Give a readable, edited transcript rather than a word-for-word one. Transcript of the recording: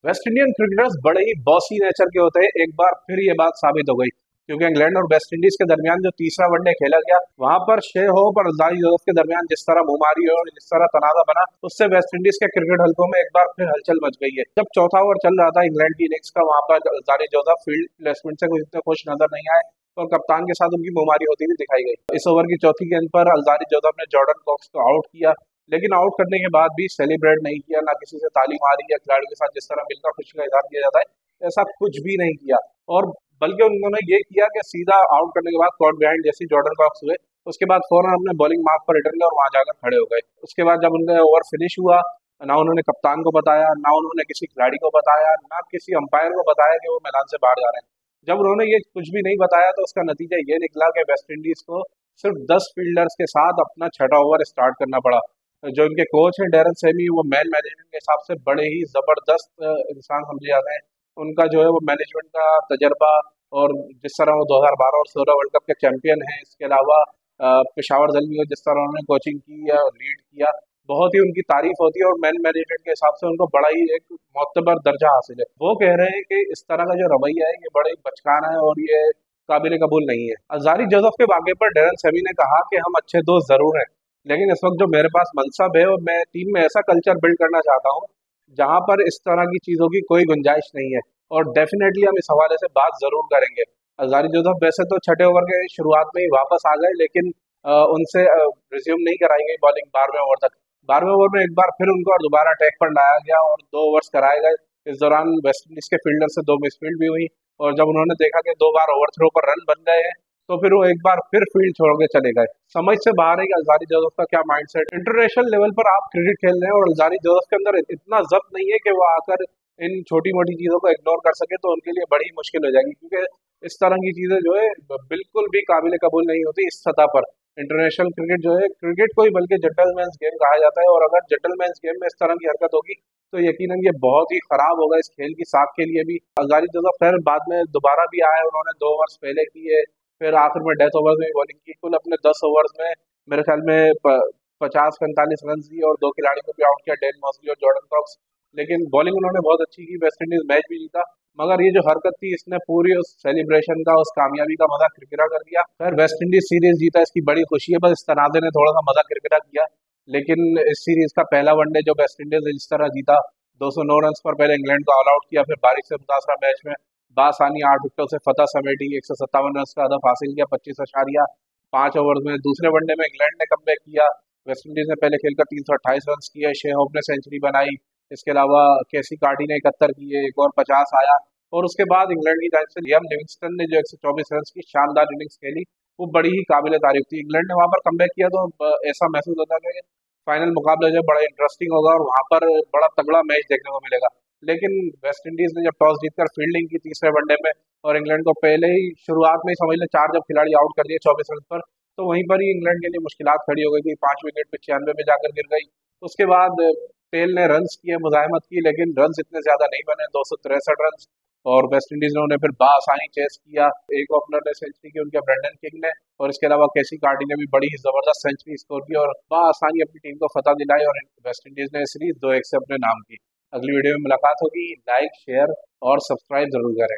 West Indian cricketers बड़े ही bossy nature के होते हैं। एक बार फिर ये बात साबित हो गई, क्योंकि इंग्लैंड और वेस्ट इंडीज के दरमियान जो तीसरा वनडे खेला गया, वहां पर शे होप और अल्जारी जोसेफ के दरमियान जिस तरह मुमारी और जिस तरह तनाजा बना, उससे वेस्ट इंडीज के क्रिकेट हलकों में एक बार फिर हलचल मच गई है। जब चौथा ओवर चल रहा था इंग्लैंड की इनिंग्स का, वहां पर अल्जारी जोसेफ फील्ड प्लेसमेंट से कुछ इतने खुश नजर नहीं आए और कप्तान के साथ उनकी मुमारी होती हुई दिखाई गई। इस ओवर की चौथी गेंद पर अल्जारी जोसेफ ने जॉर्डन कॉक्स को आउट किया, लेकिन आउट करने के बाद भी सेलिब्रेट नहीं किया, ना किसी से ताली मारी या खिलाड़ियों के साथ जिस तरह मिलकर खुशी का इजहार किया जाता है, ऐसा कुछ भी नहीं किया। और बल्कि उन्होंने ये किया कि सीधा आउट करने के बाद कॉट बिहाइंड जैसी जॉर्डन कॉक्स हुए, उसके बाद फौरन अपने बॉलिंग मार्क पर रिटर्न किया और वहां जाकर खड़े हो गए। उसके बाद जब उनका ओवर फिनिश हुआ, ना उन्होंने कप्तान को बताया, ना उन्होंने किसी खिलाड़ी को बताया, ना किसी अंपायर को बताया कि वो मैदान से बाहर जा रहे हैं। जब उन्होंने ये कुछ भी नहीं बताया तो उसका नतीजा ये निकला कि वेस्ट इंडीज को सिर्फ 10 फील्डर्स के साथ अपना छठा ओवर स्टार्ट करना पड़ा। जो इनके कोच हैं डैरेन सेमी, वो मैन मैनेजमेंट के हिसाब से बड़े ही जबरदस्त इंसान समझे जाते हैं। उनका जो है वो मैनेजमेंट का तजर्बा, और जिस तरह वो 2012 और 16 वर्ल्ड कप के चैंपियन हैं, इसके अलावा पेशावर जलमी को जिस तरह उन्होंने कोचिंग की या लीड किया, बहुत ही उनकी तारीफ होती है और मैन मैनेजमेंट के हिसाब से उनको बड़ा ही एक मोतबर दर्जा हासिल है। वो कह रहे हैं कि इस तरह का जो रवैया है ये बड़ा ही बचकाना है और ये काबिल कबूल नहीं है। अजारी जोसेफ के वाक़े पर डैरेन सेमी ने कहा कि हम अच्छे दोस्त जरूर हैं, लेकिन इस वक्त जो मेरे पास मनसब है और मैं टीम में ऐसा कल्चर बिल्ड करना चाहता हूँ जहां पर इस तरह की चीजों की कोई गुंजाइश नहीं है, और डेफिनेटली हम इस हवाले से बात जरूर करेंगे। अजारी जोसेफ वैसे तो छठे ओवर के शुरुआत में ही वापस आ गए, लेकिन उनसे रिज्यूम नहीं कराई गई बॉलिंग 12वें ओवर तक। 12वें ओवर में एक बार फिर उनको और दोबारा अटैक पर लाया गया और 2 ओवर्स कराए गए। इस दौरान वेस्ट इंडीज के फील्डर से 2 मिसफील्ड भी हुई, और जब उन्होंने देखा कि 2 बार ओवरथ्रो पर रन बन गए हैं, तो फिर वो एक बार फिर फील्ड छोड़ के चले गए। समझ से बाहर है कि अल्जारी जोसेफ का क्या माइंडसेट। इंटरनेशनल लेवल पर आप क्रिकेट खेल रहे हैं और अल्जारी जोसेफ के अंदर इतना जब्त नहीं है कि वो आकर इन छोटी मोटी चीजों को इग्नोर कर सके, तो उनके लिए बड़ी मुश्किल हो जाएगी, क्योंकि इस तरह की चीजें जो है बिल्कुल भी काबिल कबूल नहीं होती इस सतह पर। इंटरनेशनल क्रिकेट जो है, क्रिकेट को ही बल्कि जेंटलमैन्स गेम कहा जाता है, और अगर जेंटलमैन्स गेम में इस तरह की हरकत होगी तो यकीनन ये बहुत ही खराब होगा इस खेल की साख के लिए भी। अल्जारी जोसेफ खैर बाद में दोबारा भी आए, उन्होंने 2 ओवर्स पहले किए, फिर आखिर में डेथ ओवर में बॉलिंग की। कुल अपने 10 ओवर्स में मेरे ख्याल में 50-45 रन दिए और 2 खिलाड़ियों को भी आउट किया, डेल मॉसली और जॉर्डन कॉक्स। लेकिन बॉलिंग उन्होंने बहुत अच्छी की, वेस्ट इंडीज मैच भी जीता। मगर ये जो हरकत थी, इसने पूरी उस सेलिब्रेशन का, उस कामयाबी का मजा किरकिरा कर दिया। खैर वेस्ट इंडीज सीरीज जीता, इसकी बड़ी खुशी है, बस इस तनाजे ने थोड़ा सा मजा किरकिरा किया। लेकिन इस सीरीज का पहला वनडे जो वेस्ट इंडीज ने जिस तरह जीता, 209 रन पर पहले इंग्लैंड को ऑल आउट किया, फिर बारिश से मुतासरा मैच में बासानी 8 विकेटों से फतह समेटी, 157 रन का हदफ हासिल किया 25.5 ओवर में। दूसरे वनडे में इंग्लैंड ने कमबैक किया, वेस्ट इंडीज ने पहले खेलकर 328 रन किए, शे होप ने सेंचुरी बनाई, इसके अलावा केसी कार्डी ने 71 किए, एक और 50 आया। और उसके बाद इंग्लैंड की तरफ से लियाम लिविंगस्टन ने जो 124 रन की शानदार इनिंग्स खेली, वो बड़ी ही काबिल तारीफ थी। इंग्लैंड ने वहां पर कमबैक किया तो ऐसा महसूस होता है कि फाइनल मुकाबला जो है बड़ा इंटरेस्टिंग होगा और वहां पर बड़ा तगड़ा मैच देखने को मिलेगा। लेकिन वेस्ट इंडीज ने जब टॉस जीतकर फील्डिंग की तीसरे वनडे में, और इंग्लैंड को पहले ही शुरुआत में ही समझ लें 4 जब खिलाड़ी आउट कर दिए 24 रन पर, तो वहीं पर ही इंग्लैंड के लिए मुश्किलात खड़ी हो गई थी। 5 विकेट पे 96 में जाकर गिर गई। उसके बाद टेल ने रन्स किए, मुजाहमत की, लेकिन रन्स इतने ज्यादा नहीं बने, 263 रन। और वेस्ट इंडीज ने उन्हें फिर बासानी चेस किया। एक ओपनर ने सेंचुरी की, उनके ब्रेंडन किंग ने, और इसके अलावा केसी कार्डी ने भी बड़ी ही जबरदस्त सेंचुरी स्कोर की और बासानी अपनी टीम को फतह दिलाई, और वेस्ट इंडीज ने सीरीज 2-1 से अपने नाम की। अगली वीडियो में मुलाकात होगी। लाइक, शेयर और सब्सक्राइब जरूर करें।